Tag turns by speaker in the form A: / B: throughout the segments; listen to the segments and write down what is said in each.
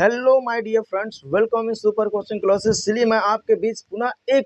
A: Hello my dear friends, welcome in super coaching classes. चलिए मैं आपके बीच पुनः एक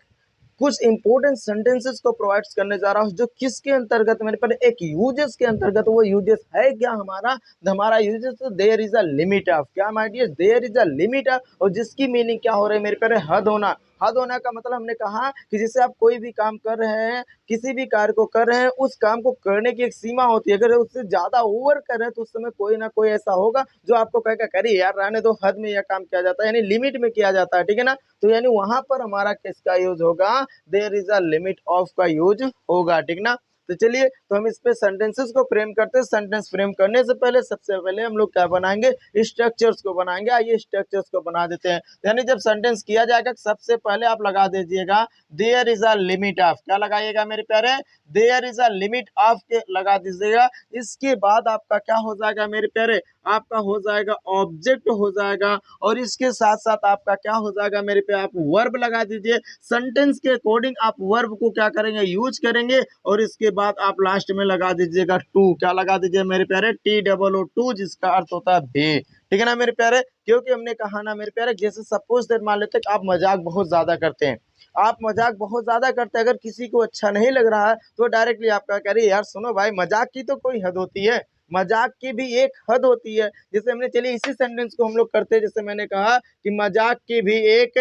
A: कुछ इंपॉर्टेंट सेंटेंसेस को प्रोवाइड करने जा रहा हूँ, जो किसके अंतर्गत मेरे पर एक यूजेस के अंतर्गत। वो यूजेस है क्या हमारा uses there is a limit of, क्या my dear, there is a limit of. और जिसकी मीनिंग क्या हो रही है मेरे पर, हद होना। हद होना का मतलब हमने कहा कि जैसे आप कोई भी काम कर रहे हैं, किसी भी कार्य को कर रहे हैं, उस काम को करने की एक सीमा होती है। अगर उससे ज्यादा ओवर कर रहे हैं तो उस समय कोई ना कोई ऐसा होगा जो आपको कहेगा करिए यार, रहने दो, हद में यह काम किया जाता है, यानी लिमिट में किया जाता है, ठीक है ना। तो यानी वहां पर हमारा किसका यूज होगा, there is a limit of का यूज होगा, ठीक ना। तो चलिए, तो हम इस पे सेंटेंसेस को फ्रेम करते हैं। सेंटेंस फ्रेम करने से पहले सबसे पहले हम लोग क्या बनाएंगे, स्ट्रक्चर्स को बनाएंगे। आइए स्ट्रक्चर्स को बना देते हैं। यानी जब सेंटेंस किया जाएगा सबसे पहले आप लगा दीजिएगा there is a limit of. क्या लगाइएगा मेरे प्यारे, there is a limit of के लगा दीजिएगा। इसके बाद आपका क्या हो जाएगा मेरे प्यारे, आपका हो जाएगा ऑब्जेक्ट हो जाएगा, और इसके साथ साथ आपका क्या हो जाएगा मेरे पे, आप वर्ब लगा दीजिए। सेंटेंस के अकॉर्डिंग आप वर्ब को क्या करेंगे, यूज करेंगे। और इसके बाद आप लास्ट में लगा दीजिएगा टू। क्या लगा दीजिए मेरे प्यारे, TOO, जिसका अर्थ होता है भी, ठीक है ना मेरे प्यारे। क्योंकि हमने कहा ना मेरे प्यारे, जैसे सपोज दैट मान लेते आप मजाक बहुत ज्यादा करते हैं, आप मजाक बहुत ज्यादा करते हैं, अगर किसी को अच्छा नहीं लग रहा है तो डायरेक्टली आप क्या करिए, यार सुनो भाई, मजाक की तो कोई हद होती है, मजाक की भी एक हद होती है। जैसे हमने, चलिए इसी सेंटेंस को हम लोग करते हैं। जैसे मैंने कहा कि मजाक की भी एक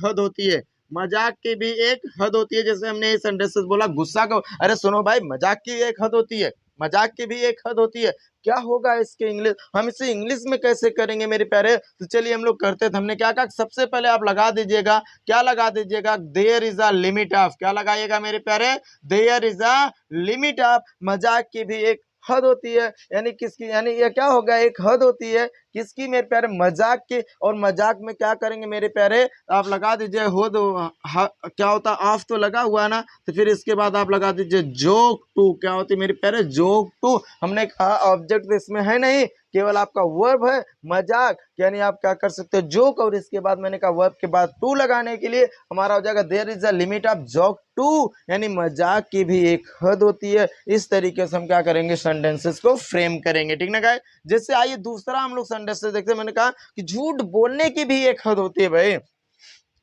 A: हद होती है, मजाक की भी एक हद होती है। जैसे हमने ये सेंटेंसेस बोला, गुस्सा को, अरे सुनो भाई, मजाक की एक हद होती है, मजाक की भी एक हद होती है। क्या होगा इसके इंग्लिश, हम इसे इंग्लिश में कैसे करेंगे मेरे प्यारे। तो चलिए हम लोग करते थे। हमने क्या कहा, सबसे पहले आप लगा दीजिएगा, क्या लगा दीजिएगा, there is a limit of. क्या लगाइएगा मेरे प्यारे, there is a limit of. मजाक की भी एक हद होती है, यानी किसकी, यानी ये क्या होगा, एक हद होती है किसकी मेरे प्यारे, मजाक की। और मजाक में क्या करेंगे मेरे प्यारे, आप लगा दीजिए हो दो, क्या होता है, ऑफ तो लगा हुआ ना, तो फिर इसके बाद आप लगा दीजिए जोक टू। क्या होती है मेरे प्यारे, जोक टू। हमने कहा ऑब्जेक्ट इसमें है नहीं, केवल आपका वर्ब है मजाक, यानी आप क्या कर सकते हो, जोक। और इसके बाद मैंने कहा वर्ब के बाद टू लगाने के लिए हमारा हो जाएगा there is a limit of joke too, यानी मजाक की भी एक हद होती है। इस तरीके से हम क्या करेंगे, सेंटेंसेस को फ्रेम करेंगे, ठीक ना गाइस। जैसे आइए दूसरा हम लोग सेंटेंस से देखते हैं। मैंने कहा कि झूठ बोलने की भी एक हद होती है भाई।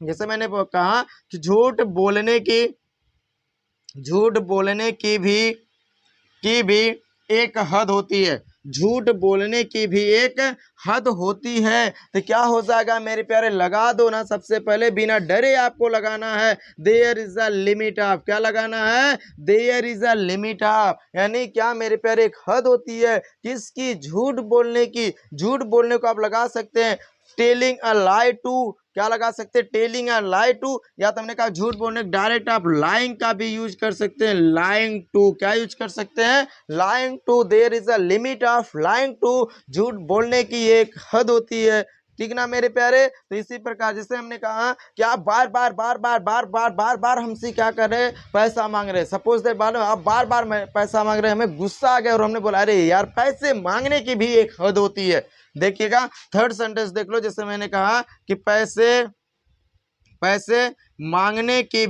A: जैसे मैंने कहा कि झूठ बोलने की भी एक हद होती है, झूठ बोलने की भी एक हद होती है। तो क्या हो जाएगा मेरे प्यारे, लगा दो ना, सबसे पहले बिना डरे आपको लगाना है there is a limit of. क्या लगाना है, there is a limit of, यानी क्या मेरे प्यारे, एक हद होती है किसकी, झूठ बोलने की। झूठ बोलने को आप लगा सकते हैं टेलिंग अ लाई टू। क्या लगा सकते हैं, टेलिंग अ लाई टू, या तो हमने कहा झूठ बोलने डायरेक्ट आप लाइंग का भी यूज कर सकते हैं, लाइंग टू। क्या यूज कर सकते हैं, lying too. There is a limit of lying too, झूठ बोलने की एक हद होती है, ठीक ना मेरे प्यारे। तो इसी प्रकार जैसे हमने कहा कि आप बार बार हमसे क्या कर रहे हैं, पैसा मांग रहे हैं। सपोज दैट बार आप बार बार पैसा मांग रहे हैं, हमें गुस्सा आ गया और हमने बोला अरे यार, पैसे मांगने की भी एक हद होती है। देखिएगा थर्ड सेंटेंस देख लो। जैसे मैंने कहा कि पैसे पैसे मांगने की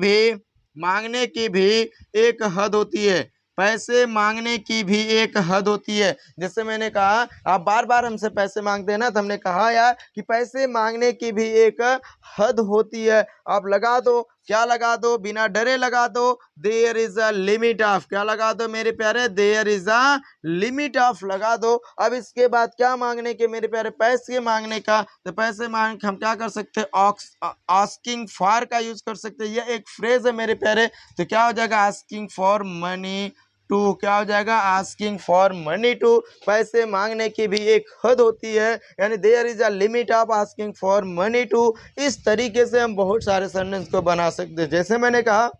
A: भी एक हद होती है, पैसे मांगने की भी एक हद होती है। जैसे मैंने कहा आप बार बार हमसे पैसे मांगते हैं ना, तो हमने कहा यार कि पैसे मांगने की भी एक हद होती है। आप लगा दो, क्या लगा दो, बिना डरे लगा दो there is a limit of. क्या लगा दो मेरे प्यारे, there is a limit of लगा दो। अब इसके बाद क्या मांगने के मेरे प्यारे, पैसे मांगने का। तो पैसे मांग हम क्या कर सकते हैं, आस्किंग फॉर का यूज कर सकते हैं। यह एक फ्रेज है मेरे प्यारे। तो क्या हो जाएगा, आस्किंग फॉर मनी टू। क्या हो जाएगा, आस्किंग फॉर मनी टू। पैसे मांगने की भी एक हद होती है, यानी there is a limit of asking for money too. इस तरीके से हम बहुत सारे सेंटेंस को बना सकते हैं। जैसे मैंने कहा,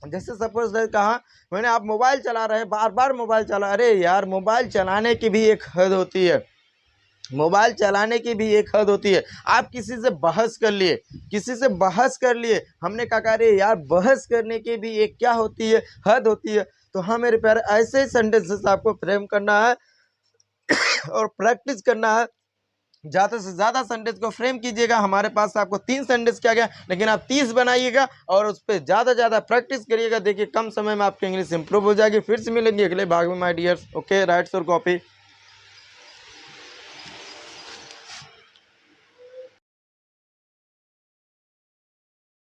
A: जैसे सपोज कहा मैंने, आप मोबाइल चला रहे हैं, बार बार मोबाइल चला, अरे यार, मोबाइल चलाने की भी एक हद होती है, मोबाइल चलाने की भी एक हद होती है। आप किसी से बहस कर लिए, हमने कहा अरे यार, बहस करने की भी एक क्या होती है, हद होती है। तो हाँ मेरे प्यारे, ऐसे ही सेंटेंसेस आपको फ्रेम करना है और प्रैक्टिस करना है। ज़्यादा से ज़्यादा सेंटेंस को फ्रेम कीजिएगा। हमारे पास आपको 3 सेंटेंस किया गया, लेकिन आप 30 बनाइएगा और उस पर ज़्यादा प्रैक्टिस करिएगा। देखिए कम समय में आपकी इंग्लिश इंप्रूव हो जाएगी। फिर से मिलेंगे अगले भाग में माय डियर्स। ओके, राइट्स और कॉपी।